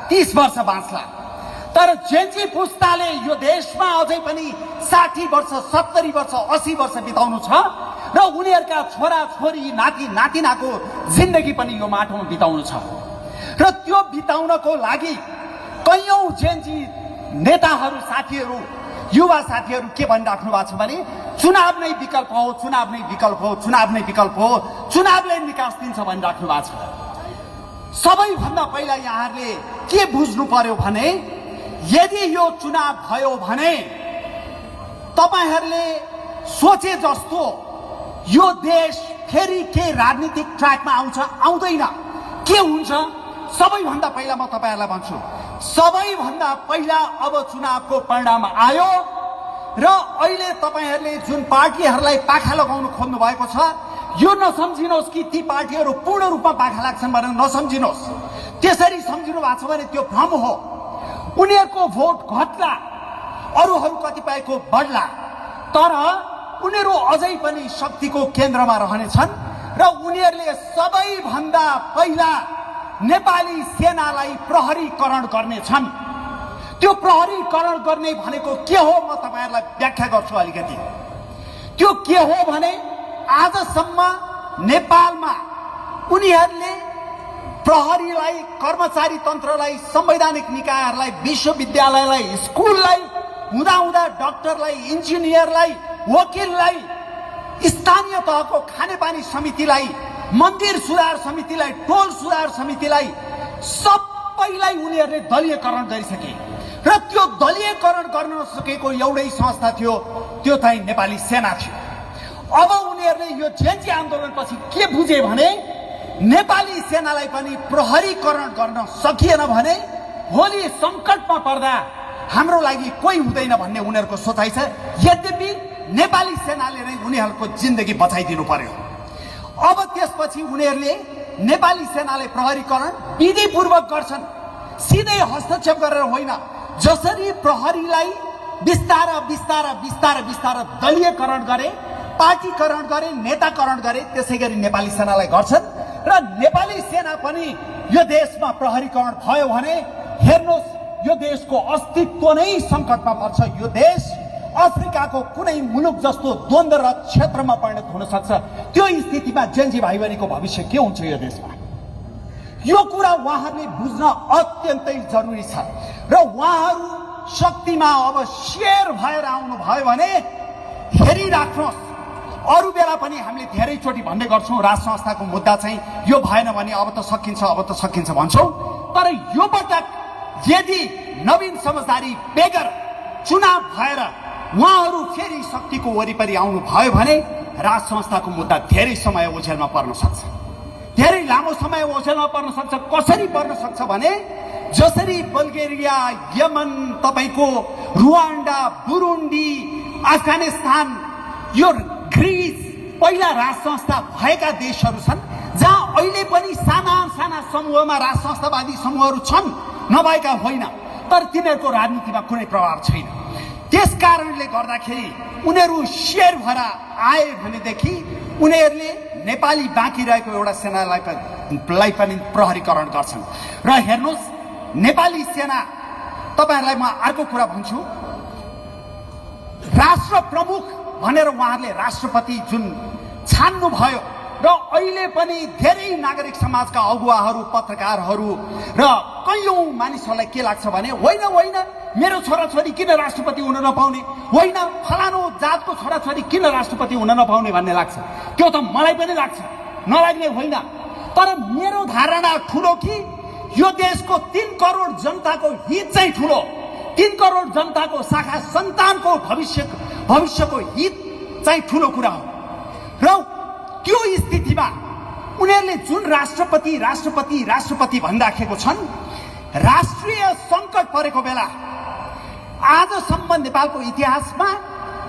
30 वर्ष बाँच्ला। तर जेन्जी पुस्ताले यो देशमा अझै पनि 60 वर्ष 70 वर्ष 80 वर्ष बिताउनु छ र उनीहरूका छोरा छोरी नाति नातिनाको जिन्दगी पनि यो माटोमा बिताउनु छ। र त्यो बिताउनको लागि कैयौं जेन्जी नेताहरू साथीहरू युवा साथीहरू के भनिराख्नु भएको छ भने चुनाव नै विकल्प हो, चुनाव नै विकल्प हो, चुनाव नै विकल्प हो, चुनावले निकास दिन्छ भनिराख्नु भएको छ। सबैभन्दा पहिला यहाँहरूले के बुझ्नु पर्यो भने यदि यो चुनाव भयो भने तपाईहरूले सोचे जस्तो यो देश फेरि के राजनीतिक ट्र्याकमा आउँछ आउँदैन के हुन्छ। सबैभन्दा पहिला म तपाईहरूलाई भन्छु, सबैभन्दा पहिला अब चुनावको परिणाम आयो र अहिले तपाईहरूले जुन पार्टीहरूलाई पाखा लगाउन खोज्नु भएको छ यो नसम्झिनुहोस् कि ती पार्टीहरू पूर्ण रूपमा पाखा लाग्छन् भनेर नसम्झिनुहोस्। त्यसरी सम्झिनु भएको छ भने त्यो भ्रम हो। उनीहरूको भोट घट्ला, अरूहरू कतिपयको बढ्ला, तर उनीहरू अझै पनि शक्तिको केन्द्रमा रहनेछन् र उनीहरूले सबैभन्दा पहिला नेपाली सेनालाई प्रहरीकरण गर्नेछन्। त्यो प्रहरीकरण गर्ने भनेको के हो म तपाईहरुलाई व्याख्या गर्छु अलिकति। त्यो के हो भने आजसम्म नेपालमा उनीहरूले प्रहरीलाई, कर्मचारी तन्त्रलाई, संवैधानिक निकायहरूलाई, विश्वविद्यालयलाई, स्कुललाई, हुँदा हुँदा डाक्टरलाई, इन्जिनियरलाई, वकिललाई, स्थानीय तहको खानेपानी समितिलाई, मन्दिर सुधार समितिलाई, टोल सुधार समितिलाई, सबैलाई उनीहरूले दलीयकरण गरिसके र त्यो दलीयकरण गर्न नसकेको एउटै संस्था थियो, त्यो चाहिँ नेपाली सेना थियो। अब उनीहरूले यो जेन्जी आन्दोलनपछि के बुझे भने नेपाली सेनालाई पनि प्रहरीकरण गर्न सकिएन भने भोलि सङ्कटमा पर्दा हाम्रो लागि कोही हुँदैन भन्ने उनीहरूको सोचाइ छ। यद्यपि नेपाली सेनाले नै उनीहरूको जिन्दगी बचाइदिनु पर्यो। अब त्यसपछि उनीहरूले नेपाली सेनाले प्रहरीकरण विधिपूर्वक गर्छन्, सिधै हस्तक्षेप गरेर होइन। जसरी प्रहरीलाई बिस्तारा बिस्तारा बिस्तारा बिस्तारा दलीयकरण गरे, पार्टीकरण गरे, नेताकरण गरे, त्यसै गरी नेपाली सेनालाई गर्छन् र नेपाली सेना पनि यो देशमा प्रहरीकरण भयो भने हेर्नुहोस् यो देशको अस्तित्व नै सङ्कटमा पर्छ। यो देश अफ्रिकाको कुनै मुलुक जस्तो द्वन्द्व क्षेत्रमा परिणत हुन सक्छ। त्यो स्थितिमा जेन्जी भाइ बहिनीको भविष्य के हुन्छ यो देशमा, यो कुरा उहाँहरूले बुझ्न अत्यन्तै जरुरी छ। र उहाँहरू शक्तिमा अब शेर भएर आउनु भयो भने हेरिराख्नुहोस्। अरू बेला पनि हामीले धेरैचोटि भन्ने गर्छौँ राज संस्थाको मुद्दा चाहिँ यो भएन भने अब त सकिन्छ, अब त सकिन्छ भन्छौँ। तर यो पटक यदि नवीन समझदारी बेगर चुनाव भएर उहाँहरू फेरि शक्तिको वरिपरि आउनु भयो भने राज संस्थाको मुद्दा धेरै समय ओझेलमा पर्न सक्छ, धेरै लामो समय ओझेलमा पर्न सक्छ। कसरी पर्न सक्छ भने जसरी बल्गेरिया, यमन, तपाईको रुवान्डा, बुरुन्डी, अफगानिस्तान, यो ग्रिस पहिला राज संस्था भएका देशहरू छन् जहाँ अहिले पनि साना साना समूहमा राज संस्थावादी समूहहरू छन्, नभएका होइन, तर तिनीहरूको राजनीतिमा कुनै प्रभाव छैन। त्यस कारणले गर्दाखेरि उनीहरू शेर भएर आए भनेदेखि उनीहरूले नेपाली बाँकी रहेको एउटा सेनालाई पनि प्रहरीकरण गर्छन्। र हेर्नुहोस् नेपाली सेना, तपाईहरूलाई म अर्को कुरा भन्छु, राष्ट्र प्रमुख भनेर उहाँहरूले राष्ट्रपति जुन छान्नु भयो र अहिले पनि धेरै नागरिक समाजका अगुवाहरू, पत्रकारहरू र कैयौं मानिसहरूलाई के लाग्छ भने होइन होइन मेरो छोराछोरी किन राष्ट्रपति हुन नपाउने, होइन फलानो जातको छोराछोरी किन राष्ट्रपति हुन नपाउने भन्ने लाग्छ। त्यो त मलाई पनि लाग्छ, नलाग्ने होइन। तर मेरो धारणा ठुलो कि यो देशको 3 करोड जनताको हित चाहिँ ठुलो, 3 करोड जनताको शाखा सन्तानको भविष्यको हित चाहिँ ठुलो कुरा हो। र त्यो स्थितिमा उनीहरूले जुन राष्ट्रपति राष्ट्रपति राष्ट्रपति भनिराखेको छन्, राष्ट्रिय सङ्कट परेको बेला आजसम्म नेपालको इतिहासमा,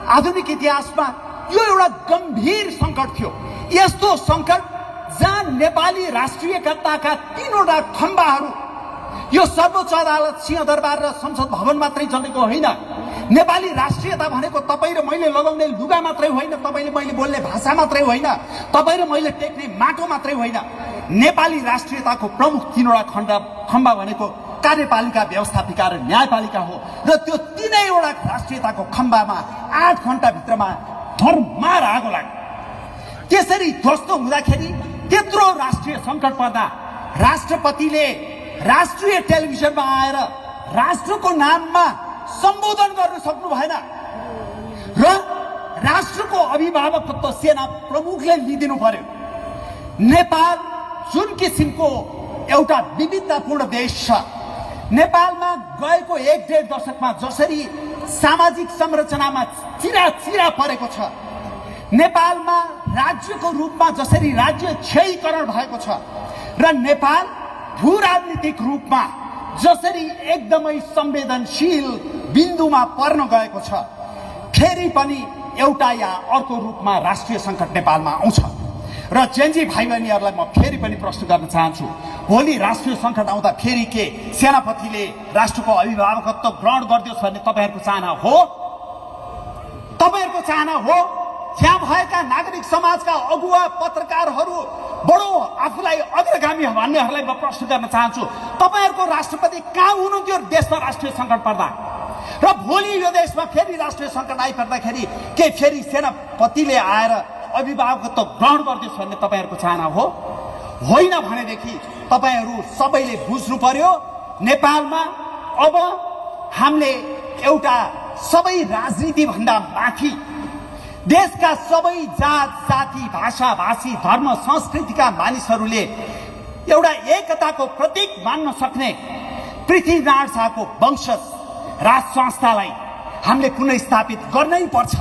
आधुनिक इतिहासमा यो एउटा गम्भीर सङ्कट थियो। यस्तो सङ्कट जहाँ नेपाली राष्ट्रियताका 3वटा खम्बाहरू, यो सर्वोच्च अदालत, सिंहदरबार र संसद भवन मात्रै चलेको होइन। नेपाली राष्ट्रियता भनेको तपाईँ र मैले लगाउने लुगा मात्रै होइन, तपाईँले मैले बोल्ने भाषा मात्रै होइन, तपाईँ र मैले टेक्ने माटो मात्रै होइन। नेपाली राष्ट्रियताको प्रमुख 3वटा खम्बा भनेको कार्यपालिका, व्यवस्थापिका र न्यायपालिका हो र त्यो तीनैवटा राष्ट्रियताको खम्बामा 8 घण्टाभित्रमा भरमार आगो लाग्यो। त्यसरी ध्वस्त हुँदाखेरि त्यत्रो राष्ट्रिय सङ्कट पर्दा राष्ट्रपतिले राष्ट्रिय टेलिभिजनमा आएर राष्ट्रको नाममा सम्बोधन गर्न सक्नु भएन र राष्ट्रको अभिभावकत्व सेना प्रमुखले लिइदिनु पर्यो। नेपाल जुन किसिमको एउटा विविधतापूर्ण देश छ, नेपालमा गएको 1.5 दशकमा जसरी सामाजिक संरचनामा चिरा परेको छ, नेपालमा राज्यको रूपमा जसरी राज्य क्षयीकरण भएको छ र नेपाल भू राजनीतिक रूपमा जसरी एकदमै संवेदनशील बिन्दुमा पर्न गएको छ, फेरि पनि एउटा या अर्को रूपमा राष्ट्रिय सङ्कट नेपालमा आउँछ। र जेनजी भाइ बहिनीहरूलाई म फेरि पनि प्रश्न गर्न चाहन्छु, भोलि राष्ट्रिय सङ्कट आउँदा फेरि के सेनापतिले राष्ट्रको अभिभावकत्व ग्रहण गरिदियोस् भन्ने तपाईँहरूको चाहना हो? तपाईँहरूको चाहना हो? त्यहाँ भएका नागरिक समाजका अगुवा पत्रकारहरू बडो आफूलाई अग्रगामी भन्नेहरूलाई म प्रश्न गर्न चाहन्छु, तपाईँहरूको राष्ट्रपति कहाँ हुनुहुन्थ्यो देशमा राष्ट्रिय सङ्कट पर्दा? र भोलि यो देशमा फेरि राष्ट्रिय सङ्कट आइपर्दाखेरि के फेरि सेनापतिले आएर अभिभावकत्व ग्रहण गरिदियोस् भन्ने तपाईँहरूको चाहना हो? होइन भनेदेखि तपाईँहरू सबैले बुझ्नु पर्यो, नेपालमा अब हामीले एउटा सबै राजनीति भन्दा माथि देशका सबै जात जाति भाषा भाषी धर्म संस्कृतिका मानिसहरूले एउटा एकताको प्रतीक मान्न सक्ने पृथ्वीनारायण शाहको वंशज राज संस्थालाई हामीले पुनर्स्थापित गर्नै पर्छ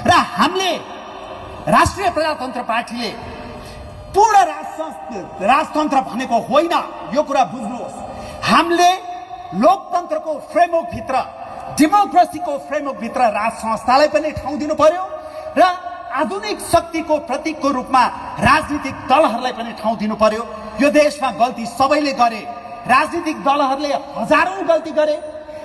र हामीले राष्ट्रिय प्रजातन्त्र पार्टीले पूर्ण राजतन्त्र भनेको होइन, यो कुरा बुझ्नुहोस्। हामीले लोकतन्त्रको फ्रेमवर्कभित्र, डेमोक्रेसीको फ्रेमवर्कभित्र राज संस्थालाई पनि ठाउँ दिनु पर्यो र आधुनिक शक्तिको प्रतीकको रूपमा राजनीतिक दलहरूलाई पनि ठाउँ दिनु पर्यो। यो देशमा गल्ती सबैले गरे, राजनीतिक दलहरूले हजारौं गल्ती गरे,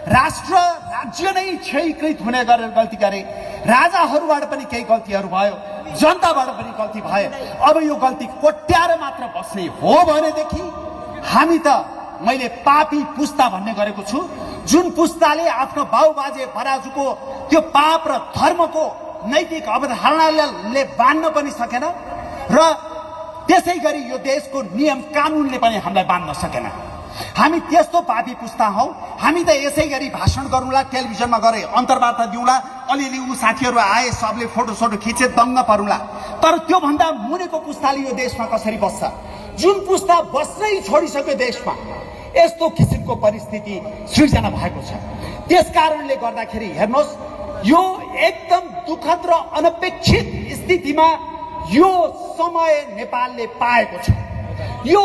राष्ट्र राज्य नै क्षयीकृत हुने गरेर गल्ती गरे, राजाहरूबाट पनि केही गल्तीहरू भयो, जनताबाट पनि गल्ती भयो। अब यो गल्ती कोट्याएर मात्र बस्ने हो भनेदेखि हामी त मैले पापी पुस्ता भन्ने गरेको छु, जुन पुस्ताले आफ्नो बाउबाजे बराजुको त्यो पाप र धर्मको नैतिक अवधारणाले बाँध्न पनि सकेन र त्यसै गरी यो देशको नियम कानुनले पनि हामीलाई बाँध्न सकेन। हामी त्यस्तो पापी पुस्ता हौ। हामी त यसै गरी भाषण गरौँला, टेलिभिजनमा गरे अन्तर्वार्ता दिउँला, अलिअलि ऊ साथीहरू आए सबले फोटो खिचे दङ्ग परौँला, तर त्योभन्दा मुनिको पुस्ताले यो देशमा कसरी बस्छ? जुन पुस्ता बस्नै छोडिसक्यो देशमा, यस्तो किसिमको परिस्थिति सृजना भएको छ। त्यस कारणले गर्दाखेरि हेर्नुहोस्, यो एकदम दुःखद र अनपेक्षित स्थितिमा यो समय नेपालले पाएको छ। यो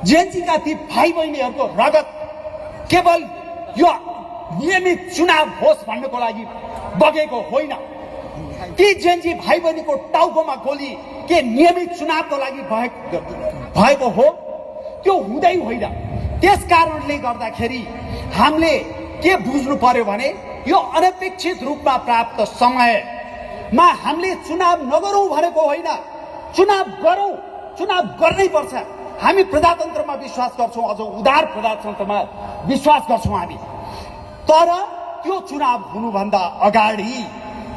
जेनजीका ती भाइ बहिनीहरूको रगत केवल यो नियमित चुनाव होस् भन्नको लागि बगेको होइन। ती जेनजी भाइ बहिनीको टाउकोमा गोली के नियमित चुनावको लागि भएको हो? त्यो हुँदै होइन। त्यस कारणले गर्दाखेरि हामीले के बुझ्नु पर्यो भने यो अनपेक्षित रूपमा प्राप्त समयमा हामीले चुनाव नगरौँ भनेको होइन, चुनाव गरौँ, चुनाव गर्नै पर्छ। हामी प्रजातन्त्रमा विश्वास गर्छौँ, अझ उदार प्रजातन्त्रमा विश्वास गर्छौँ हामी। तर त्यो चुनाव हुनुभन्दा अगाडि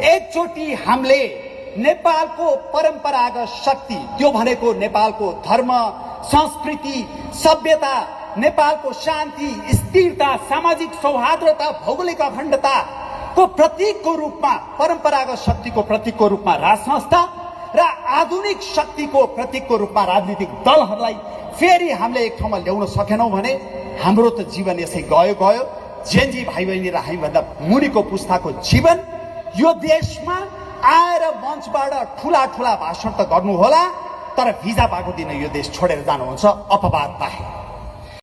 एकचोटि हामीले नेपालको परम्परागत शक्ति, त्यो भनेको नेपालको धर्म, संस्कृति, सभ्यता, नेपालको शान्ति, स्थिरता, सामाजिक सौहार्दता, भौगोलिक अखण्डताको प्रतीकको रूपमा, परम्परागत शक्तिको प्रतीकको रूपमा राज संस्था र आधुनिक शक्तिको प्रतीकको रूपमा राजनीतिक दलहरूलाई फेरि हामीले एक ठाउँमा ल्याउन सकेनौँ भने हाम्रो त जीवन यसै गयो। जेनजी भाइ बहिनी र हामीभन्दा मुनिको पुस्ताको जीवन यो देशमा आएर मञ्चबाट ठुला भाषण त गर्नुहोला, तर भिजा पाएको दिन यो देश छोडेर जानुहुन्छ, अपवाद बाहेक।